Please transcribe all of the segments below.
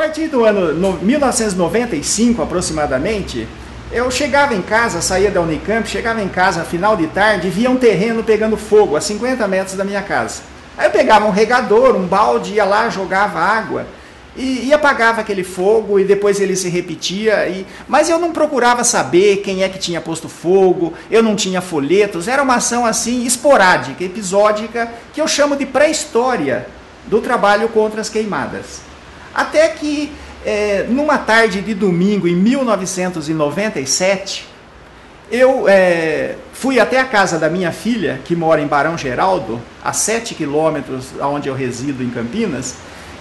partir do ano 1995 aproximadamente, eu chegava em casa, saía da Unicamp, chegava em casa final de tarde e via um terreno pegando fogo a 50 metros da minha casa. Aí eu pegava um regador, um balde, ia lá, jogava água e apagava aquele fogo e depois ele se repetia. Mas eu não procurava saber quem é que tinha posto fogo, eu não tinha folhetos, era uma ação assim esporádica, episódica, que eu chamo de pré-história do trabalho contra as queimadas. Até que numa tarde de domingo, em 1997, eu fui até a casa da minha filha, que mora em Barão Geraldo, a 7 quilômetros onde eu resido em Campinas,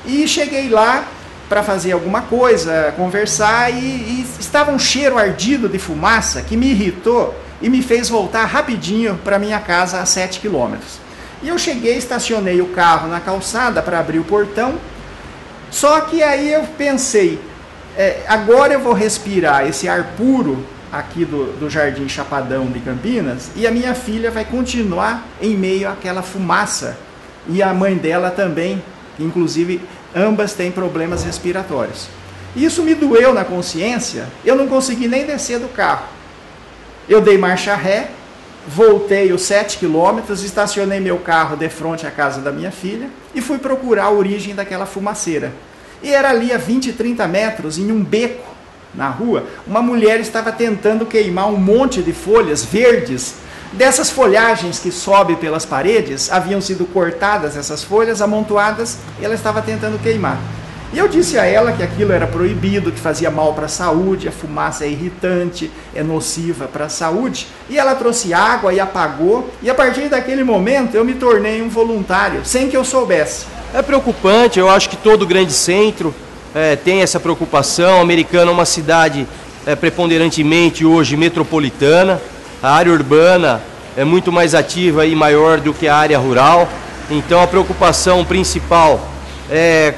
e cheguei lá para fazer alguma coisa, conversar, e estava um cheiro ardido de fumaça que me irritou e me fez voltar rapidinho para minha casa a 7 quilômetros. E eu cheguei, estacionei o carro na calçada para abrir o portão. Só que aí eu pensei, agora eu vou respirar esse ar puro aqui do Jardim Chapadão de Campinas e a minha filha vai continuar em meio àquela fumaça. E a mãe dela também, inclusive ambas têm problemas respiratórios. Isso me doeu na consciência, eu não consegui nem descer do carro. Eu dei marcha ré, voltei os 7 quilômetros, estacionei meu carro de frente à casa da minha filha e fui procurar a origem daquela fumaceira. E era ali a 20, 30 metros, em um beco na rua, uma mulher estava tentando queimar um monte de folhas verdes. Dessas folhagens que sobem pelas paredes, haviam sido cortadas essas folhas, amontoadas, e ela estava tentando queimar. E eu disse a ela que aquilo era proibido, que fazia mal para a saúde, a fumaça é irritante, é nociva para a saúde. E ela trouxe água e apagou, e a partir daquele momento eu me tornei um voluntário, sem que eu soubesse. É preocupante, eu acho que todo grande centro tem essa preocupação. Americana é uma cidade preponderantemente hoje metropolitana, a área urbana é muito mais ativa e maior do que a área rural, então a preocupação principal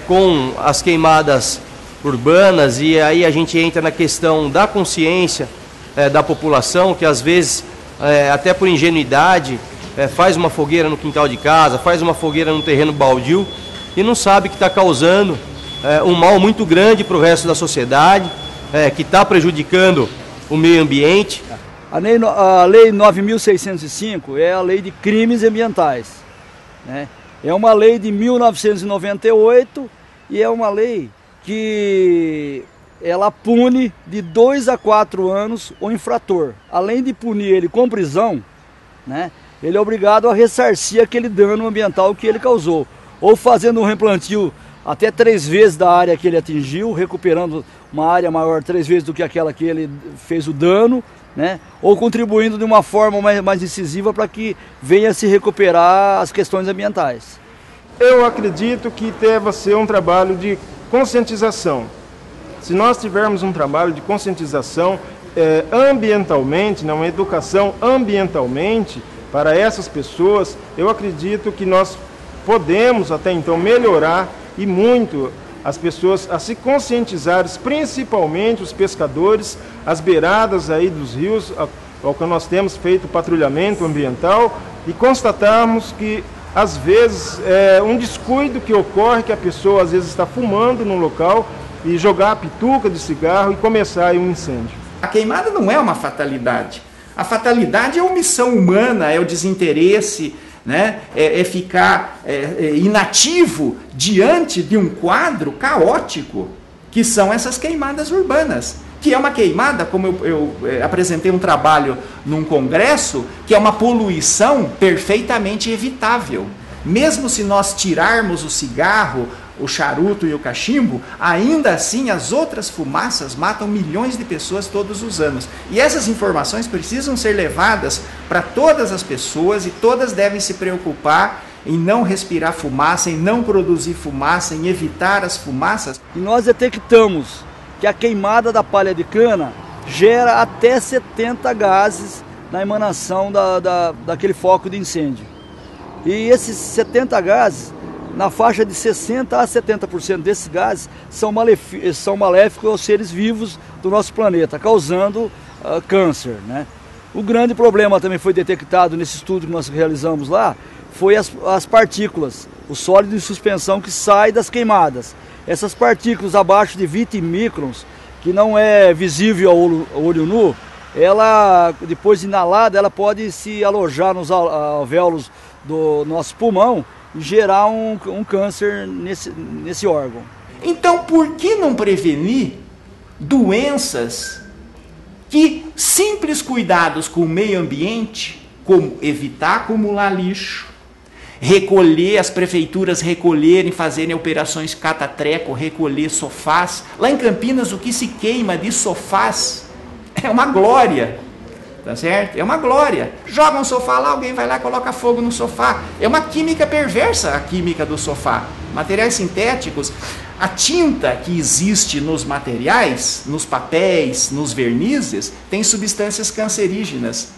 com as queimadas urbanas, e aí a gente entra na questão da consciência da população, que às vezes, até por ingenuidade, faz uma fogueira no quintal de casa, faz uma fogueira no terreno baldio e não sabe que está causando um mal muito grande para o resto da sociedade, que está prejudicando o meio ambiente. A Lei 9.605 é a Lei de Crimes Ambientais, né? É uma lei de 1998 e é uma lei que ela pune de 2 a 4 anos o infrator. Além de punir ele com prisão, né, ele é obrigado a ressarcir aquele dano ambiental que ele causou, ou fazendo um replantio até 3 vezes da área que ele atingiu, recuperando uma área maior 3 vezes do que aquela que ele fez o dano, né? Ou contribuindo de uma forma mais incisiva para que venha se recuperar as questões ambientais. Eu acredito que deve ser um trabalho de conscientização. Se nós tivermos um trabalho de conscientização ambientalmente, uma educação ambientalmente para essas pessoas, eu acredito que nós podemos até então melhorar e muito as pessoas a se conscientizarem, principalmente os pescadores, as beiradas aí dos rios, ao que nós temos feito patrulhamento ambiental e constatarmos que às vezes é um descuido que ocorre, que a pessoa às vezes está fumando no local e jogar a pituca de cigarro e começar aí um incêndio. A queimada não é uma fatalidade. A fatalidade é a omissão humana, é o desinteresse, né? É ficar inativo diante de um quadro caótico, que são essas queimadas urbanas. Que é uma queimada, como eu apresentei um trabalho num congresso, que é uma poluição perfeitamente evitável. Mesmo se nós tirarmos o cigarro, o charuto e o cachimbo, ainda assim as outras fumaças matam milhões de pessoas todos os anos. E essas informações precisam ser levadas para todas as pessoas e todas devem se preocupar em não respirar fumaça, em não produzir fumaça, em evitar as fumaças. E nós detectamos que a queimada da palha de cana gera até 70 gases na emanação daquele foco de incêndio. E esses 70 gases, na faixa de 60% a 70% desses gases são maléficos aos seres vivos do nosso planeta, causando câncer, né? O grande problema também foi detectado nesse estudo que nós realizamos lá, foi as partículas o sólido de suspensão que sai das queimadas. Essas partículas abaixo de 20 microns, que não é visível ao olho nu, ela, depois de inalada, ela pode se alojar nos alvéolos do nosso pulmão e gerar um câncer nesse órgão. Então, por que não prevenir doenças que simples cuidados com o meio ambiente, como evitar acumular lixo, recolher, as prefeituras recolherem, fazerem operações catatreco, recolher sofás. Lá em Campinas, o que se queima de sofás é uma glória, tá certo? É uma glória. Joga um sofá lá, alguém vai lá e coloca fogo no sofá. É uma química perversa a química do sofá. Materiais sintéticos, a tinta que existe nos materiais, nos papéis, nos vernizes, tem substâncias cancerígenas.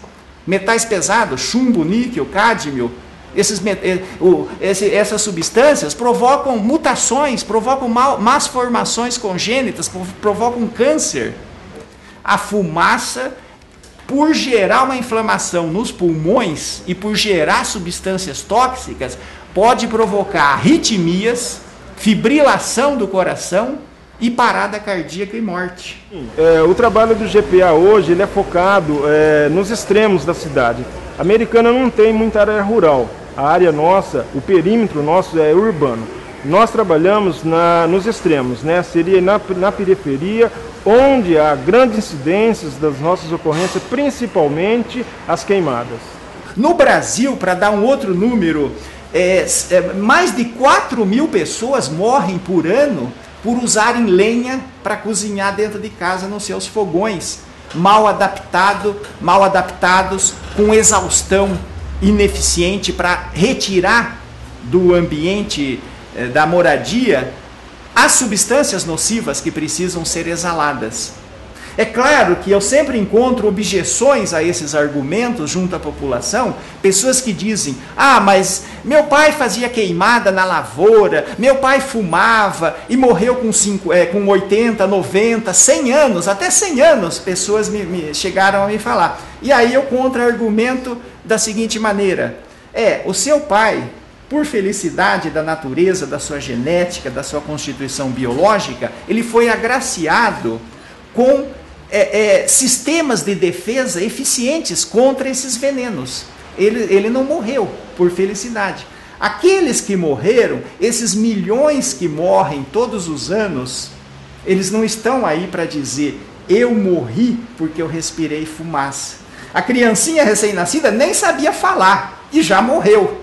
Metais pesados, chumbo, níquel, cádmio, essas substâncias provocam mutações, provocam más formações congênitas, provocam câncer. A fumaça, por gerar uma inflamação nos pulmões e por gerar substâncias tóxicas, pode provocar arritmias, fibrilação do coração e parada cardíaca e morte. O trabalho do GPA hoje ele é focado nos extremos da cidade. A Americana não tem muita área rural. A área nossa, o perímetro nosso é urbano. Nós trabalhamos nos extremos, né? Seria na periferia, onde há grandes incidências das nossas ocorrências, principalmente as queimadas. No Brasil, para dar um outro número, mais de 4.000 pessoas morrem por ano por usarem lenha para cozinhar dentro de casa nos seus fogões, mal adaptados, com exaustão ineficiente para retirar do ambiente da moradia as substâncias nocivas que precisam ser exaladas. É claro que eu sempre encontro objeções a esses argumentos junto à população, pessoas que dizem, mas meu pai fazia queimada na lavoura, meu pai fumava e morreu com 80, 90, 100 anos, até 100 anos, pessoas chegaram a me falar. E aí eu contra-argumento da seguinte maneira, o seu pai, por felicidade da natureza, da sua genética, da sua constituição biológica, ele foi agraciado com sistemas de defesa eficientes contra esses venenos. Ele não morreu, por felicidade. Aqueles que morreram, esses milhões que morrem todos os anos, eles não estão aí para dizer, eu morri porque eu respirei fumaça. A criancinha recém-nascida nem sabia falar e já morreu.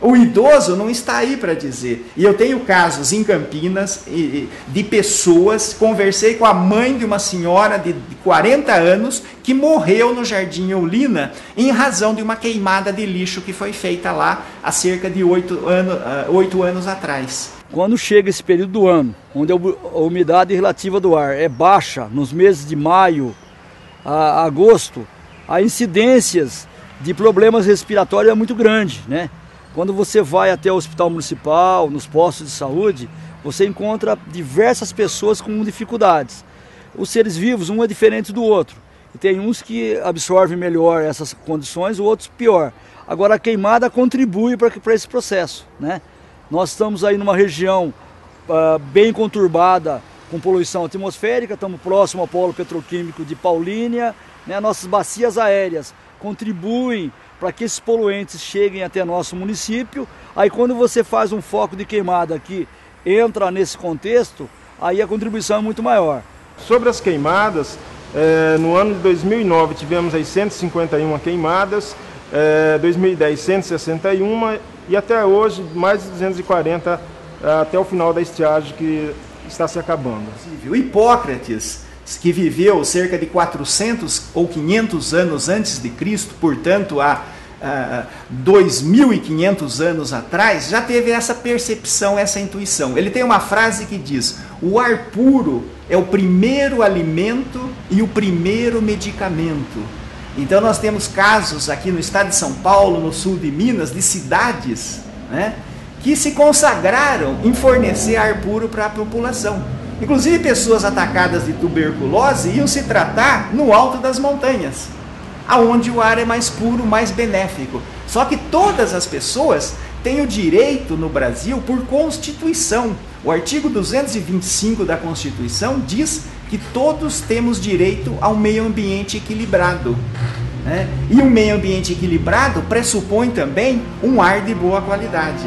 O idoso não está aí para dizer. E eu tenho casos em Campinas de pessoas, conversei com a mãe de uma senhora de 40 anos que morreu no Jardim Eulina em razão de uma queimada de lixo que foi feita lá há cerca de 8 anos atrás. Quando chega esse período do ano, onde a umidade relativa do ar é baixa, nos meses de maio a agosto, a incidências de problemas respiratórios é muito grande, né? Quando você vai até o hospital municipal, nos postos de saúde, você encontra diversas pessoas com dificuldades. Os seres vivos, um é diferente do outro. E tem uns que absorvem melhor essas condições, outros pior. Agora a queimada contribui para esse processo, né? Nós estamos aí numa região bem conturbada com poluição atmosférica, estamos próximo ao polo petroquímico de Paulínia, né? Nossas bacias aéreas contribuem para que esses poluentes cheguem até nosso município. Aí quando você faz um foco de queimada que entra nesse contexto, aí a contribuição é muito maior. Sobre as queimadas, no ano de 2009 tivemos aí 151 queimadas, 2010 161 e até hoje mais de 240 até o final da estiagem que está se acabando. O Hipócrates, que viveu cerca de 400 ou 500 anos antes de Cristo, portanto há 2.500 anos atrás, já teve essa percepção, essa intuição. Ele tem uma frase que diz, o ar puro é o primeiro alimento e o primeiro medicamento. Então nós temos casos aqui no estado de São Paulo, no sul de Minas, de cidades, né, que se consagraram em fornecer ar puro para a população. Inclusive pessoas atacadas de tuberculose iam se tratar no alto das montanhas, aonde o ar é mais puro, mais benéfico. Só que todas as pessoas tem o direito no Brasil por Constituição. O artigo 225 da Constituição diz que todos temos direito ao meio ambiente equilibrado, né? E um meio ambiente equilibrado pressupõe também um ar de boa qualidade.